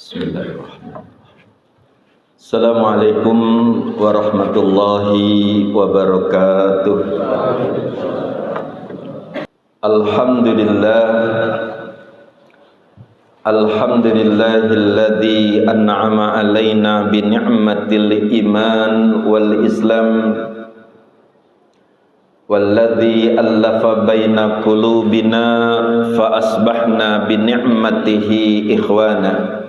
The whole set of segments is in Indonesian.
Bismillahirrahmanirrahim. Assalamualaikum warahmatullahi wabarakatuh. Alhamdulillahilladzi an'ama alaina bi ni'matil iman wal islam walladzi allafa baina qulubina fa asbahna bi ni'matihi ikhwana.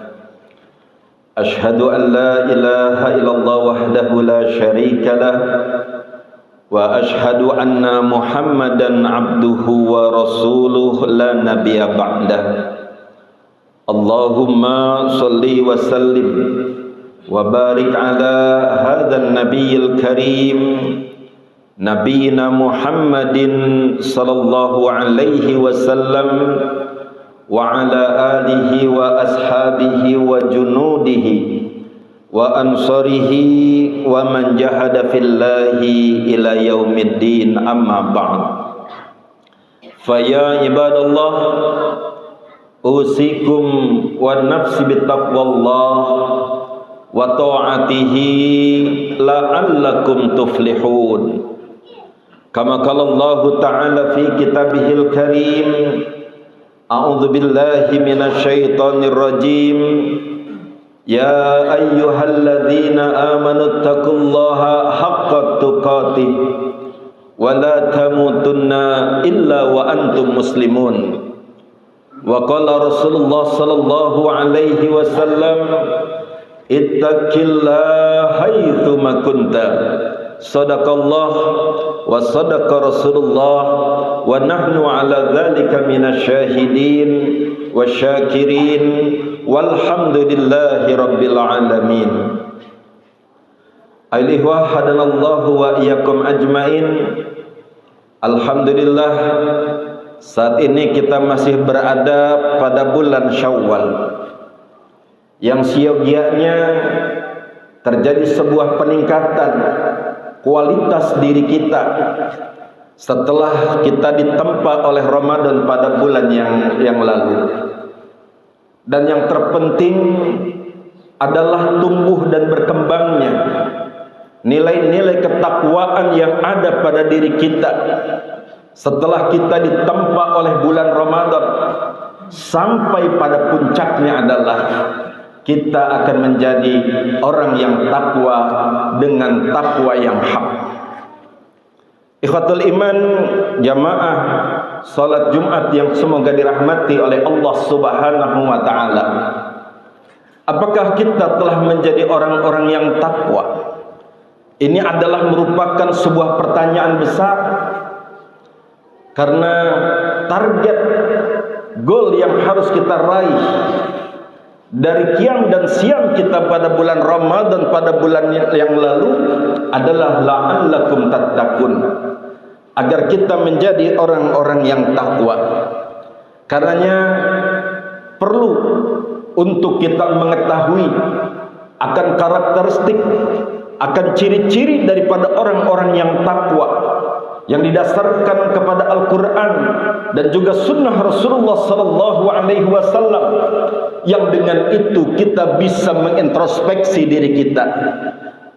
Ashhadu an la ilaha illallah wahdahu la syarika lah wa ashhadu anna Muhammadan abduhu wa rasuluh la nabiyya ba'dah. Allahumma salli wa sallim wa barik ala hadzal nabiyil karim nabiyina Muhammadin sallallahu alaihi wasallam wa ala alihi wa ashabihi wa junudihi wa ansarihi wa man jahada fillahi ila yaumiddin, amma ba'd. Fa ya ibadallah, usikum wa nafsi bittaqwallah wa ta'atihi la'allakum tuflihun. Kama qala Allah ta'ala fi kitabihil karim, a'udzu billahi minasyaitonir rajim. Ya ayyuhalladzina amanu taqullaha haqqa tuqatih wa la tamutunna illa wa antum muslimun. Wa qala Rasulullah sallallahu alaihi wasallam, ittaqillaha haitsu ma kunta. Sadaqallah wa sadaqa Rasulullah wa nahnu ala dzalika minasyahidin wasyakirin walhamdulillahi rabbil alamin. Ayyuhal hadanallahu wa iyyakum ajmain. Alhamdulillah, saat ini kita masih berada pada bulan Syawal yang siogianya terjadi sebuah peningkatan kualitas diri kita setelah kita ditempa oleh Ramadan pada bulan yang lalu. Dan yang terpenting adalah tumbuh dan berkembangnya nilai-nilai ketakwaan yang ada pada diri kita setelah kita ditempa oleh bulan Ramadan. Sampai pada puncaknya adalah kita akan menjadi orang yang takwa dengan takwa yang hak. Ikhwatul iman, jamaah salat Jumat yang semoga dirahmati oleh Allah Subhanahu wa taala. Apakah kita telah menjadi orang-orang yang takwa? Ini adalah merupakan sebuah pertanyaan besar, karena target goal yang harus kita raih dari qiyam dan siang kita pada bulan Ramadan pada bulan yang lalu adalah la'allakum tattaqun, agar kita menjadi orang-orang yang takwa. Karenanya perlu untuk kita mengetahui akan karakteristik, akan ciri-ciri daripada orang-orang yang takwa yang didasarkan kepada Al-Quran dan juga sunnah Rasulullah sallallahu alaihi wasallam, yang dengan itu kita bisa mengintrospeksi diri kita.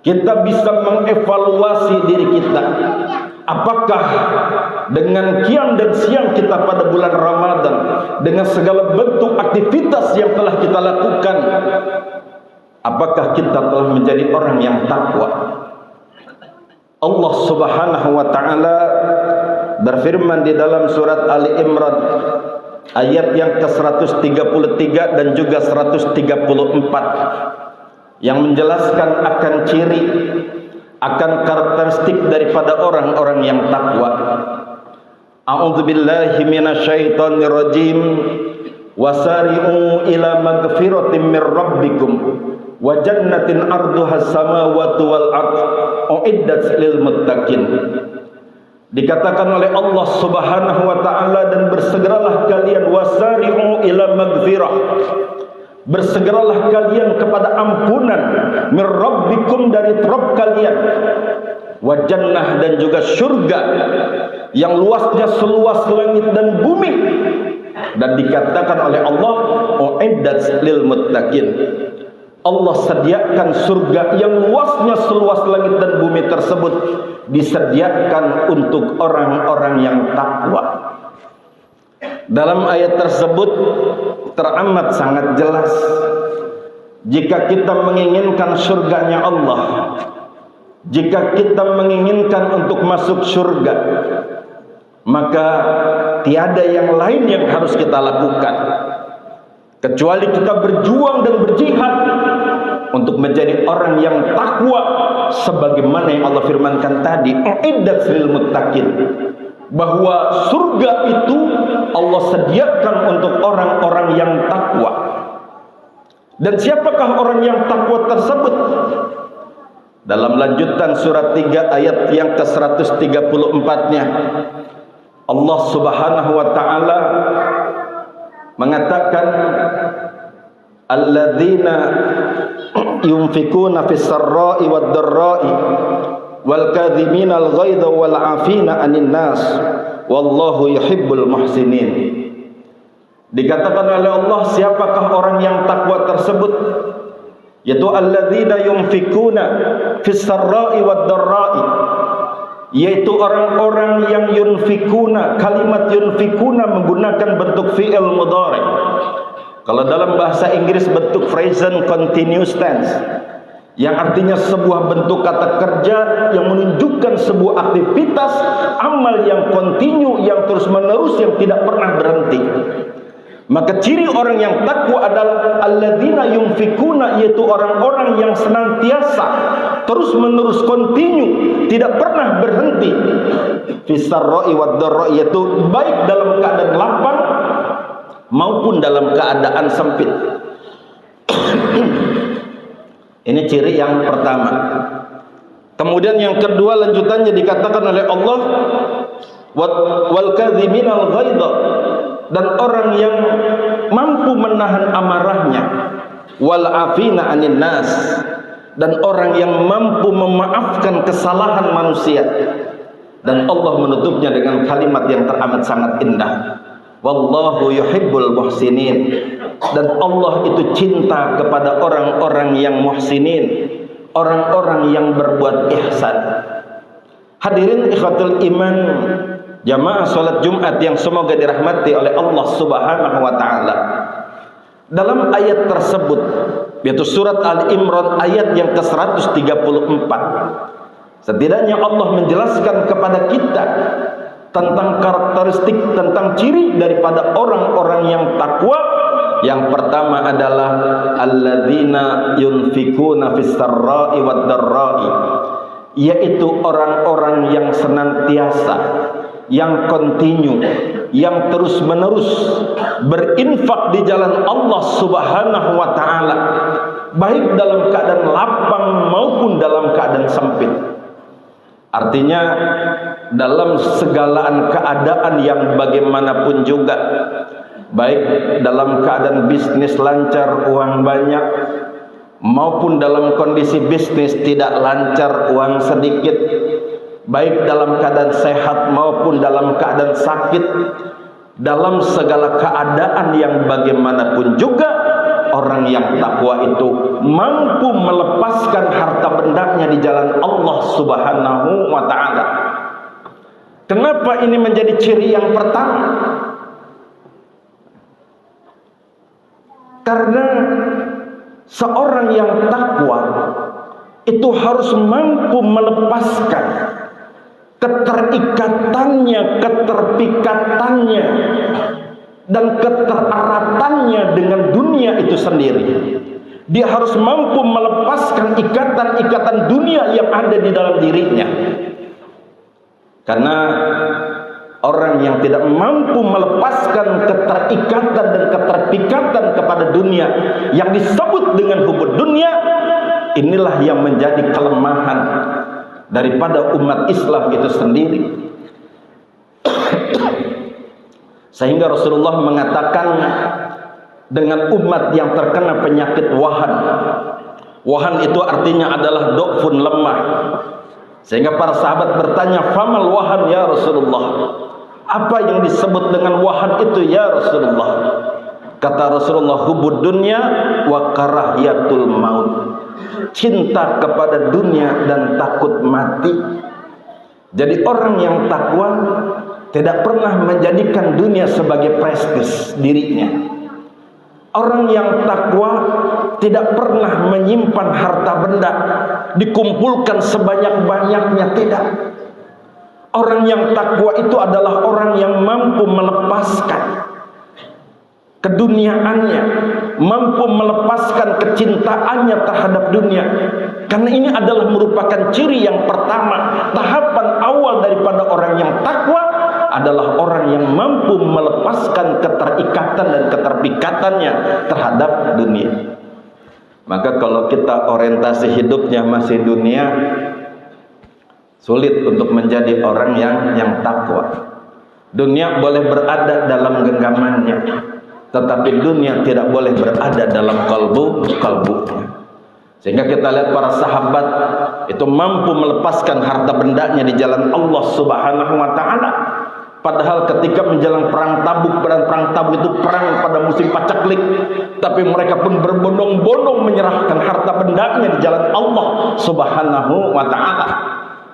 Kita bisa mengevaluasi diri kita. Apakah dengan qiyam dan siang kita pada bulan Ramadan, dengan segala bentuk aktivitas yang telah kita lakukan, apakah kita telah menjadi orang yang takwa? Allah Subhanahu wa taala berfirman di dalam surat Ali Imran ayat yang ke-133 dan juga 134 yang menjelaskan akan ciri, akan karakteristik daripada orang-orang yang takwa. A'udzu billahi minasyaitonir rajim. Wasari'u ila magfiratin mir rabbikum wa jannatin arduhas samawati wal ardh uiddat lil muttaqin. Dikatakan oleh Allah Subhanahu wa taala, dan bersegeralah kalian, wasari'u ila magfirah, bersegeralah kalian kepada ampunan, mir rabbikum, dari Rabb kalian, wa jannah, dan juga surga yang luasnya seluas langit dan bumi. Dan dikatakan oleh Allah, uiddat lil muttaqin. Allah sediakan surga yang luasnya seluas langit dan bumi tersebut disediakan untuk orang-orang yang takwa. Dalam ayat tersebut teramat sangat jelas, jika kita menginginkan surganya Allah, jika kita menginginkan untuk masuk surga, maka tiada yang lain yang harus kita lakukan kecuali kita berjuang dan berjihad untuk menjadi orang yang takwa, sebagaimana yang Allah firmankan tadi, uiddat lil muttaqin, bahwa surga itu Allah sediakan untuk orang-orang yang takwa. Dan siapakah orang yang takwa tersebut? Dalam lanjutan surat 3 ayat yang ke-134-nya, Allah Subhanahu wa taala mengatakan, alladzina yunfikuna fis sarra'i wad dharra'i wal kadhiminal ghaidha wal 'afina 'anil nas wallahu yuhibbul muhsinin. Dikatakan oleh Allah, siapakah orang yang takwa tersebut? Yaitu alladzina yunfikuna fis sarra'i wad dharra'i, yaitu orang-orang yang yunfikuna. Kalimat yunfikuna menggunakan bentuk fi'il mudhari'. Kalau dalam bahasa Inggris bentuk present continuous tense, yang artinya sebuah bentuk kata kerja yang menunjukkan sebuah aktivitas amal yang kontinu, yang terus menerus, yang tidak pernah berhenti. Maka ciri orang yang takwa adalah alladzina yunfikuna, yaitu orang-orang yang senantiasa terus menerus kontinu, tidak pernah berhenti, fisarra'i wad dharra'i, yaitu baik dalam keadaan lapang maupun dalam keadaan sempit. Ini ciri yang pertama. Kemudian yang kedua lanjutannya dikatakan oleh Allah, wal kadhiminal ghaidha, dan orang yang mampu menahan amarahnya, wal afina 'anil nas, dan orang yang mampu memaafkan kesalahan manusia. Dan Allah menutupnya dengan kalimat yang teramat sangat indah, wallahu yuhibbul muhsinin, dan Allah itu cinta kepada orang-orang yang muhsinin, orang-orang yang berbuat ihsan. Hadirin ikhwatul iman, jamaah salat Jumat yang semoga dirahmati oleh Allah Subhanahu wa taala. Dalam ayat tersebut, yaitu surat Al-Imran ayat yang ke-134, setidaknya Allah menjelaskan kepada kita tentang karakteristik, tentang ciri daripada orang-orang yang takwa. Yang pertama adalah alladzina yunfikuna fis sarra'i wad dharra'i, yaitu orang-orang yang senantiasa, yang kontinu, yang terus menerus berinfak di jalan Allah Subhanahu wa taala, baik dalam keadaan lapang maupun dalam keadaan sempit. Artinya dalam segala keadaan yang bagaimanapun juga, baik dalam keadaan bisnis lancar, uang banyak, maupun dalam kondisi bisnis tidak lancar, uang sedikit, baik dalam keadaan sehat maupun dalam keadaan sakit, dalam segala keadaan yang bagaimanapun juga, orang yang takwa itu mampu melepaskan harta bendanya di jalan Allah Subhanahu wa taala. Kenapa ini menjadi ciri yang pertama? Karena seorang yang takwa itu harus mampu melepaskan keterikatannya, keterpikatannya, dan keteraratannya dengan dunia itu sendiri. Dia harus mampu melepaskan ikatan-ikatan dunia yang ada di dalam dirinya. Karena orang yang tidak mampu melepaskan keterikatan dan keterpikatan kepada dunia, yang disebut dengan hubud dunia, inilah yang menjadi kelemahan daripada umat Islam itu sendiri. Sehingga Rasulullah mengatakan dengan umat yang terkena penyakit wahan. Wahan itu artinya adalah dhafun, lemah. Sehingga para sahabat bertanya, famal wahan ya Rasulullah? Apa yang disebut dengan wahan itu ya Rasulullah? Kata Rasulullah, hubud dunya wa karahiyatul maut. Cinta kepada dunia dan takut mati. Jadi orang yang takwa tidak pernah menjadikan dunia sebagai prestis dirinya. Orang yang takwa tidak pernah menyimpan harta benda, dikumpulkan sebanyak-banyaknya, tidak. Orang yang takwa itu adalah orang yang mampu melepaskan keduniaannya, mampu melepaskan kecintaannya terhadap dunia. Karena ini adalah merupakan ciri yang pertama, tahapan awal daripada orang yang takwa adalah orang yang mampu melepaskan keterikatan dan keterpikatannya terhadap dunia. Maka kalau kita orientasi hidupnya masih dunia, sulit untuk menjadi orang yang takwa. Dunia boleh berada dalam genggamannya, tetapi dunia tidak boleh berada dalam kalbunya. Sehingga kita lihat para sahabat itu mampu melepaskan harta bendanya di jalan Allah Subhanahu wa taala. Padahal ketika menjelang perang Tabuk itu perang pada musim pacaklik, tapi mereka pun berbondong-bondong menyerahkan harta bendanya di jalan Allah Subhanahu wa taala.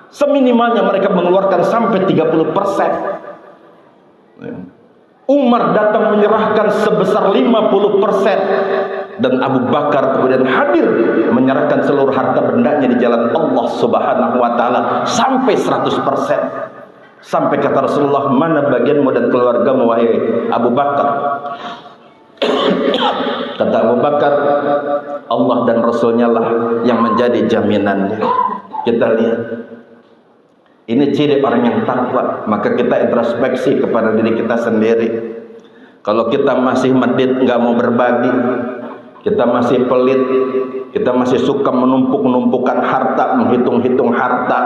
Seminimalnya mereka mengeluarkan sampai 30%. Umar datang menyerahkan sebesar 50%, dan Abu Bakar kemudian hadir menyerahkan seluruh harta bendanya di jalan Allah Subhanahu wa taala sampai 100%. Sampai kata Rasulullah, mana bagianmu dan keluargamu wahai Abu Bakar? Kata Abu Bakar, Allah dan Rasulnya lah yang menjadi jaminannya. Kita lihat, ini ciri orang yang takwa. Maka kita introspeksi kepada diri kita sendiri. Kalau kita masih medit, nggak mau berbagi, kita masih pelit, kita masih suka menumpuk-numpukan harta, menghitung-hitung harta,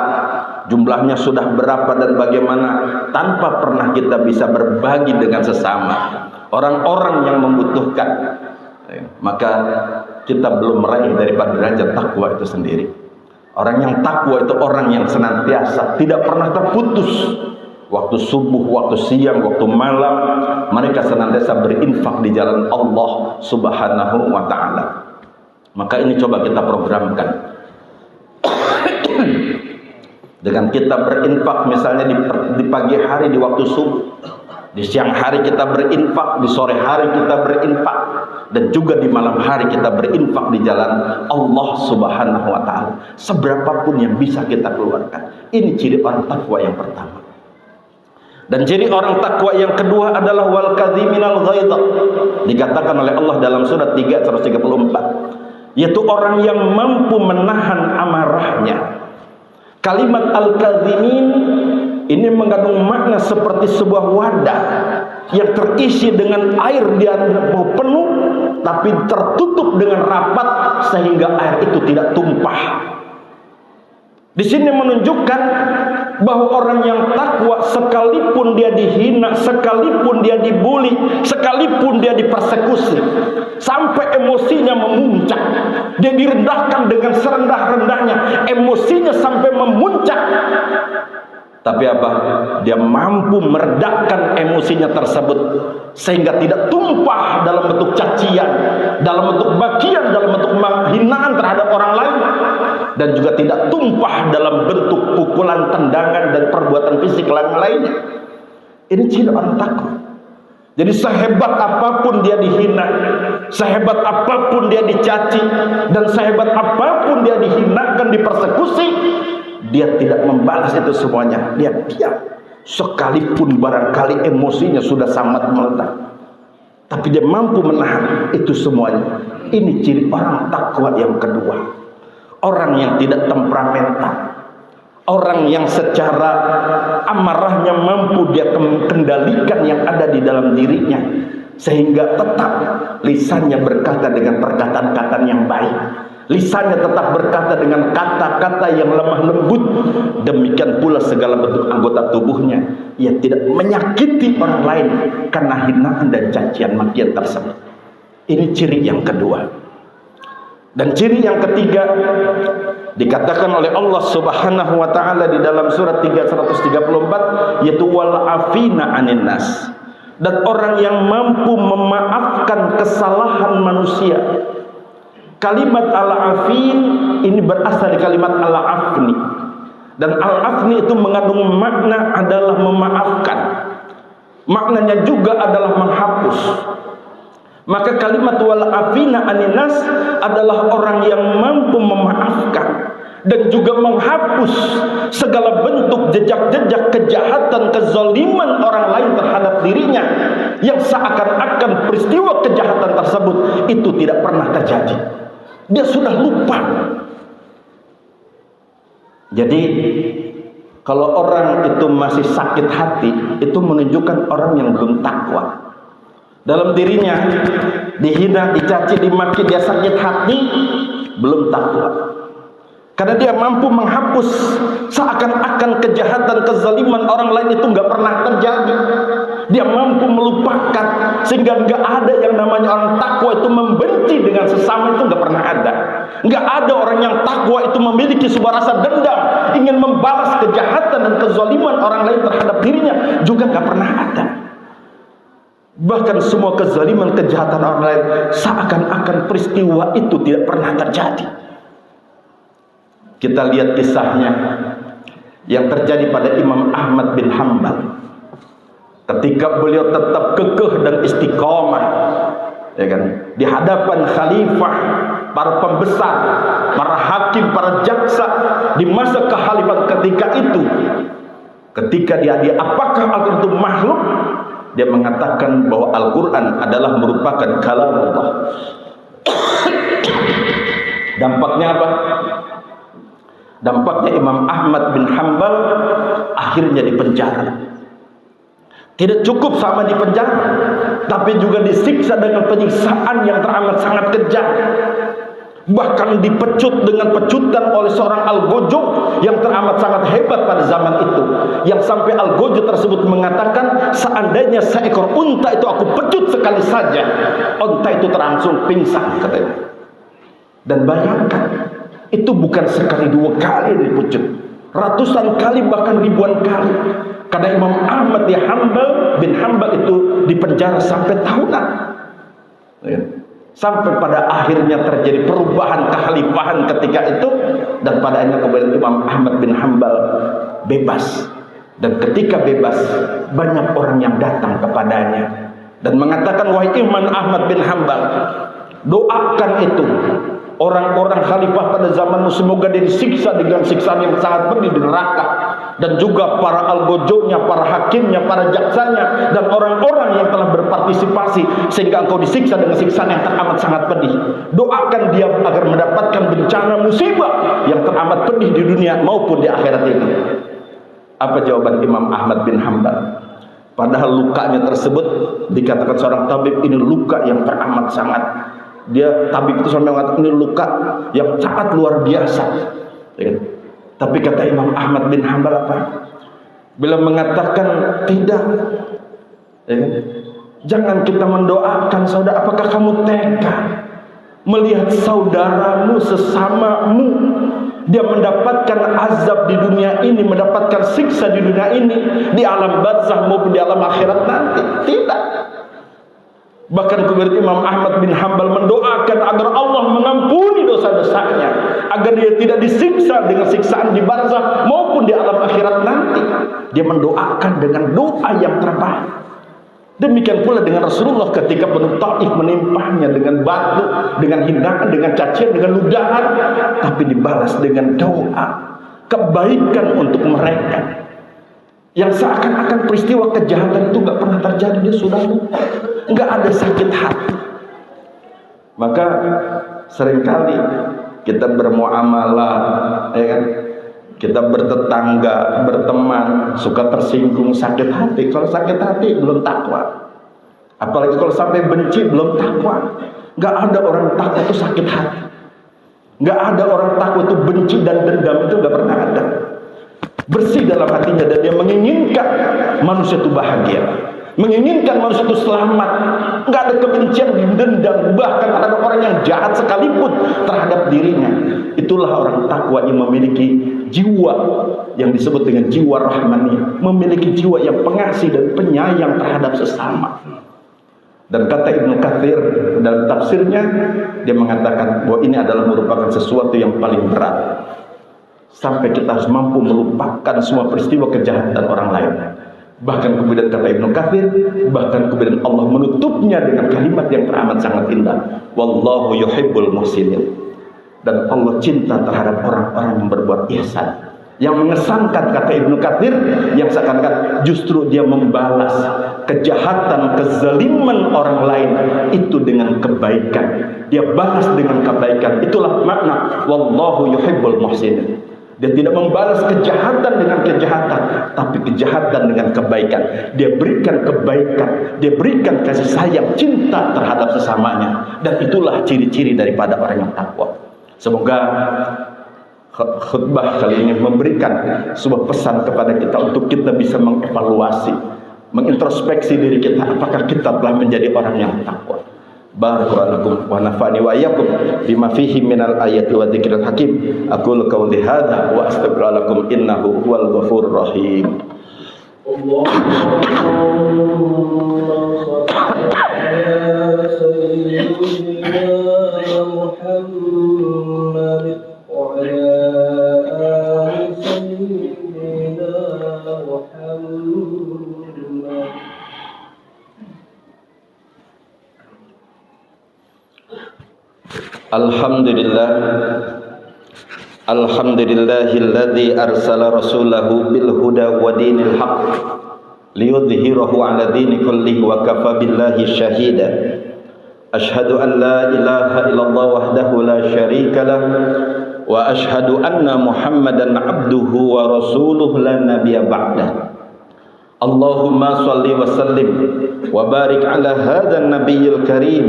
jumlahnya sudah berapa dan bagaimana, tanpa pernah kita bisa berbagi dengan sesama orang-orang yang membutuhkan, maka kita belum meraih daripada derajat takwa itu sendiri. Orang yang takwa itu orang yang senantiasa tidak pernah terputus, waktu subuh, waktu siang, waktu malam, mereka senantiasa berinfak di jalan Allah Subhanahu wa taala. Maka ini coba kita programkan. Dengan kita berinfak misalnya di pagi hari di waktu subuh, di siang hari kita berinfak, di sore hari kita berinfak, dan juga di malam hari kita berinfak di jalan Allah Subhanahu wa taala. Seberapapun yang bisa kita keluarkan. Ini ciri orang takwa yang pertama. Dan ciri orang takwa yang kedua adalah wal kadhiminal ghaidha. Dikatakan oleh Allah dalam surat 3:134, yaitu orang yang mampu menahan amarahnya. Kalimat al-kadhimin ini mengandung makna seperti sebuah wadah yang terisi dengan air di dalamnya penuh, tapi tertutup dengan rapat sehingga air itu tidak tumpah. Di sini menunjukkan bahwa orang yang takwa, sekalipun dia dihina, sekalipun dia dibuli, sekalipun dia dipersekusi, sampai emosinya memuncak, dia direndahkan dengan serendah-rendahnya, emosinya sampai memuncak, tapi apa? Dia mampu meredakan emosinya tersebut sehingga tidak tumpah dalam bentuk cacian, dalam bentuk bagian, dalam bentuk hinaan terhadap orang lain, dan juga tidak tumpah dalam bentuk pukulan, tendangan, dan perbuatan fisik lainnya. Ini ciri orang takwa. Jadi sehebat apapun dia dihina, sehebat apapun dia dicaci, dan sehebat apapun dia dihinakan, dipersekusi, dia tidak membalas itu semuanya. Dia diam. Sekalipun barangkali emosinya sudah sangat meledak, tapi dia mampu menahan itu semuanya. Ini ciri orang takwa yang kedua. Orang yang tidak temperamental, orang yang secara amarahnya mampu dia kendalikan yang ada di dalam dirinya, sehingga tetap lisannya berkata dengan perkataan-kata yang baik, lisannya tetap berkata dengan kata-kata yang lemah lembut. Demikian pula segala bentuk anggota tubuhnya, ia tidak menyakiti orang lain karena hinaan dan cacian makian tersebut. Ini ciri yang kedua. Dan ciri yang ketiga dikatakan oleh Allah Subhanahu wa taala di dalam surat 334, yaitu wal afina anin nas. dan orang yang mampu memaafkan kesalahan manusia. Kalimat al-afin ini berasal dari kalimat al-afni, dan al-afni itu mengandung makna adalah memaafkan, maknanya juga adalah menghapus. Maka kalimat wal afina aninas adalah orang yang mampu memaafkan dan juga menghapus segala bentuk jejak-jejak kejahatan, kezaliman orang lain terhadap dirinya, yang seakan-akan peristiwa kejahatan tersebut itu tidak pernah terjadi. Dia sudah lupa. Jadi kalau orang itu masih sakit hati, itu menunjukkan orang yang belum takwa. Dalam dirinya dihina, dicaci, dimaki, dia sakit hati, belum takwa. Karena dia mampu menghapus seakan-akan kejahatan, kezaliman orang lain itu nggak pernah terjadi. Dia mampu melupakan, sehingga nggak ada yang namanya orang takwa itu membenci dengan sesama, itu nggak pernah ada. Nggak ada orang yang takwa itu memiliki sebuah rasa dendam, ingin membalas kejahatan dan kezaliman orang lain terhadap dirinya, juga nggak pernah ada. Bahkan semua kezaliman, kejahatan orang lain seakan-akan peristiwa itu tidak pernah terjadi. Kita lihat kisahnya yang terjadi pada Imam Ahmad bin Hanbal. Ketika beliau tetap kekeh dan istiqomah, ya kan, di hadapan khalifah, para pembesar, para hakim, para jaksa di masa kekhalifahan ketika itu, ketika dia apakah Al-Quran itu makhluk? Dia mengatakan bahwa Al-Quran adalah merupakan kalam Allah. Dampaknya apa? Dampaknya Imam Ahmad bin Hanbal akhirnya dipenjara. Tidak cukup sama dipenjara, tapi juga disiksa dengan penyiksaan yang teramat sangat kejam. Bahkan dipecut dengan pecutan oleh seorang Al-Gojo yang teramat sangat hebat pada zaman itu, yang sampai Al-Gojo tersebut mengatakan, seandainya seekor unta itu aku pecut sekali saja, unta itu langsung pingsan, katanya. Dan bayangkan, itu bukan sekali dua kali dipecut, ratusan kali bahkan ribuan kali. Karena Imam Ahmad bin Hanbal itu dipenjara sampai tahunan, ya. Sampai pada akhirnya terjadi perubahan kekhalifahan ketika itu, dan pada akhirnya kemudian Imam Ahmad bin Hanbal bebas. Dan ketika bebas, banyak orang yang datang kepadanya dan mengatakan, wahai Imam Ahmad bin Hanbal, doakan itu orang-orang khalifah pada zamanmu, semoga dia disiksa dengan siksaan yang sangat pedih di neraka, dan juga para algojonya, para hakimnya, para jaksanya, dan orang-orang yang telah berpartisipasi sehingga engkau disiksa dengan siksaan yang teramat sangat pedih. Doakan dia agar mendapatkan bencana musibah yang teramat pedih di dunia maupun di akhirat ini. Apa jawaban Imam Ahmad bin Hanbal? Padahal lukanya tersebut dikatakan seorang tabib, ini luka yang teramat sangat, tabib itu sampai mengatakan ini luka yang sangat luar biasa, ya. Tapi kata Imam Ahmad bin Hanbal apa? Bila mengatakan tidak, ya, jangan kita mendoakan saudara. Apakah kamu tega melihat saudaramu, sesamamu, dia mendapatkan azab di dunia ini, mendapatkan siksa di dunia ini, di alam barzakh maupun di alam akhirat nanti? Tidak. Bahkan kemudian Imam Ahmad bin Hanbal mendoakan agar Allah mengampuni dosa-dosanya, agar dia tidak disiksa dengan siksaan di barzakh maupun di alam akhirat nanti. Dia mendoakan dengan doa yang terbaik. Demikian pula dengan Rasulullah ketika Banu Taif menimpahnya dengan batu, dengan hinaan, dengan cacian, dengan ludahan, tapi dibalas dengan doa kebaikan untuk mereka. Yang seakan-akan peristiwa kejahatan itu nggak pernah terjadi, dia sudah lupa, nggak ada sakit hati. Maka seringkali kita bermuamalah, ya kan? Kita bertetangga, berteman, suka tersinggung, sakit hati. Kalau sakit hati belum takwa. Apalagi kalau sampai benci belum takwa. Nggak ada orang takwa itu sakit hati. Nggak ada orang takwa itu benci dan dendam, itu nggak pernah ada. Bersih dalam hatinya dan dia menginginkan manusia itu bahagia. menginginkan manusia itu selamat, nggak ada kebencian, dendam bahkan terhadap orang yang jahat sekalipun terhadap dirinya. Itulah orang takwa yang memiliki jiwa yang disebut dengan jiwa rahmani, memiliki jiwa yang pengasih dan penyayang terhadap sesama. Dan kata Ibnu Katsir dalam tafsirnya, dia mengatakan bahwa ini adalah merupakan sesuatu yang paling berat, sampai kita harus mampu melupakan semua peristiwa kejahatan orang lain. Bahkan kemudian kata Ibnu Katsir, bahkan kemudian Allah menutupnya dengan kalimat yang teramat sangat indah, wallahu yuhibbul muhsinin. Dan Allah cinta terhadap orang-orang yang berbuat ihsan. Yang mengesankan kata Ibnu Katsir, yang seakan-akan justru dia membalas kejahatan, kezaliman orang lain itu dengan kebaikan. Dia balas dengan kebaikan. Itulah makna wallahu yuhibbul muhsinin. Dia tidak membalas kejahatan dengan kejahatan, tapi kejahatan dengan kebaikan. Dia berikan kebaikan, dia berikan kasih sayang, cinta terhadap sesamanya. Dan itulah ciri-ciri daripada orang yang takwa. Semoga khutbah kali ini memberikan sebuah pesan kepada kita untuk kita bisa mengevaluasi, mengintrospeksi diri kita, apakah kita telah menjadi orang yang takwa. Barakallahu wa nafa'ani wa iyyakum bima fihi minal ayati wa dzikril hakim. Aqulu qawli hadza wa astaghfirullakum innahu huwal ghafurur rahim. Alhamdulillahilladzi arsala rasulahu bil huda wa dinil haqq liyudhhirahu 'ala dini kullihi wa kafa billahi shahida. Ashhadu an la ilaha illallah wahdahu la syarika lah wa ashhadu anna Muhammadan 'abduhu wa rasuluhu la nabiyya ba'dah. Allahumma shalli wa sallim wa barik 'ala hadzal nabiyil karim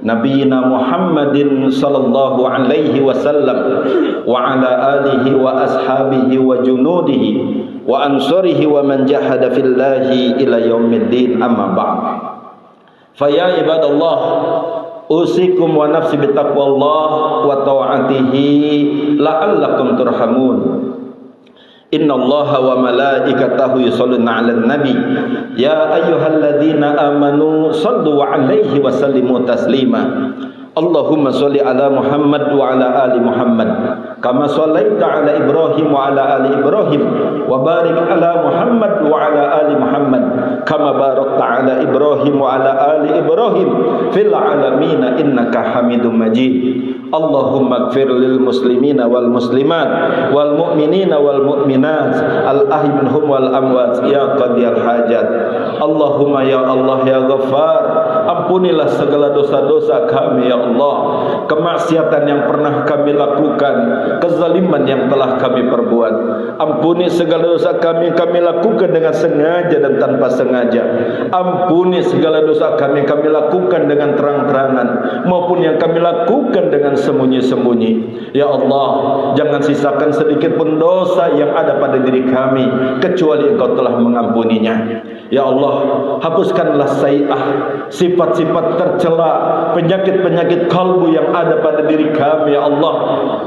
Nabiina Muhammadin sallallahu alaihi wasallam wa ala alihi wa ashabihi wa junudihi wa ansarihi wa man jahada fillahi ila yaumiddin, amma ba'd. Fa ya ibadallah, usikum wa nafsi bittaqwallah wa ta'atihi la'allakum turhamun. Innallaha wa malaikatahu yusholluna 'alan nabi ya ayyuhalladzina amanu shallu 'alaihi wa sallimu taslima. Allahumma sholli ala Muhammad wa ala ali Muhammad kama shallaita ala Ibrahim wa ala ali Ibrahim wa barik ala Muhammad wa ala ali Muhammad kama barakta ala Ibrahim wa ala ali Ibrahim fil alamin innaka Hamidum Majid. Allahumma ighfir lil muslimina wal muslimat wal mu'minina wal mu'minat al ahyi minhum wal amwat ya qadiyal hajat. Allahumma ya Allah ya Ghaffar, ampunilah segala dosa-dosa kami ya Allah, kemaksiatan yang pernah kami lakukan, kezaliman yang telah kami perbuat. Ampuni segala dosa kami lakukan dengan sengaja dan tanpa sengaja. Ampuni segala dosa kami lakukan dengan terang-terangan maupun yang kami lakukan dengan sembunyi-sembunyi. Ya Allah, jangan sisakan sedikit pun dosa yang ada pada diri kami kecuali Engkau telah mengampuninya. Ya Allah, hapuskanlah sayi'ah, sifat-sifat tercela, penyakit-penyakit kalbu yang ada pada diri kami ya Allah,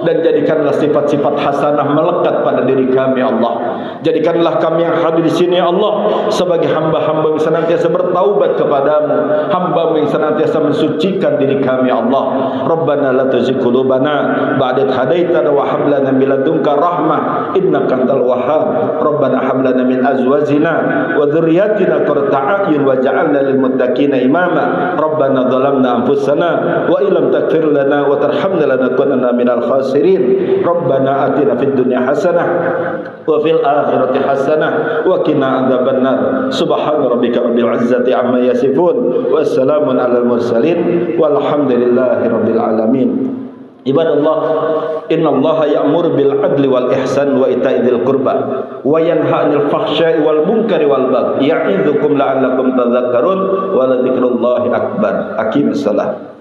dan jadikanlah sifat-sifat hasanah melekat pada diri kami ya Allah. Jadikanlah kami yang hadir di sini ya Allah sebagai hamba-hamba yang senantiasa bertaubat kepadamu, hamba-Mu yang senantiasa mensucikan diri kami ya Allah. Rabbana la tuzigh qulubana ba'da idh hadaitana wa hab lana min ladunka rahmah innaka antal wahhab. Rabbana hab lana min azwajina wa dhurriyyatina qurrata a'yun waj'alna lil muttaqina imama. Rabbana zalamna anfusana wa illam taghfir lana wa tarhamna lanakunanna minal khasirin. Rabbana atina fid dunya hasanah wa fil akhirati hasanah wa qina adzabannar. Subhana rabbika rabbil izzati amma yasifun wa salamun alal mursalin walhamdulillahi rabbil alamin. Ibadallah, innallaha ya'muru bil adli wal ihsan wa ita'i dzil qurba wa yanha 'anil fahsya'i wal munkari wal baghi ya'idzukum la'allakum tadhakkarun wa la dzikrullahi akbar. Aqimissalah.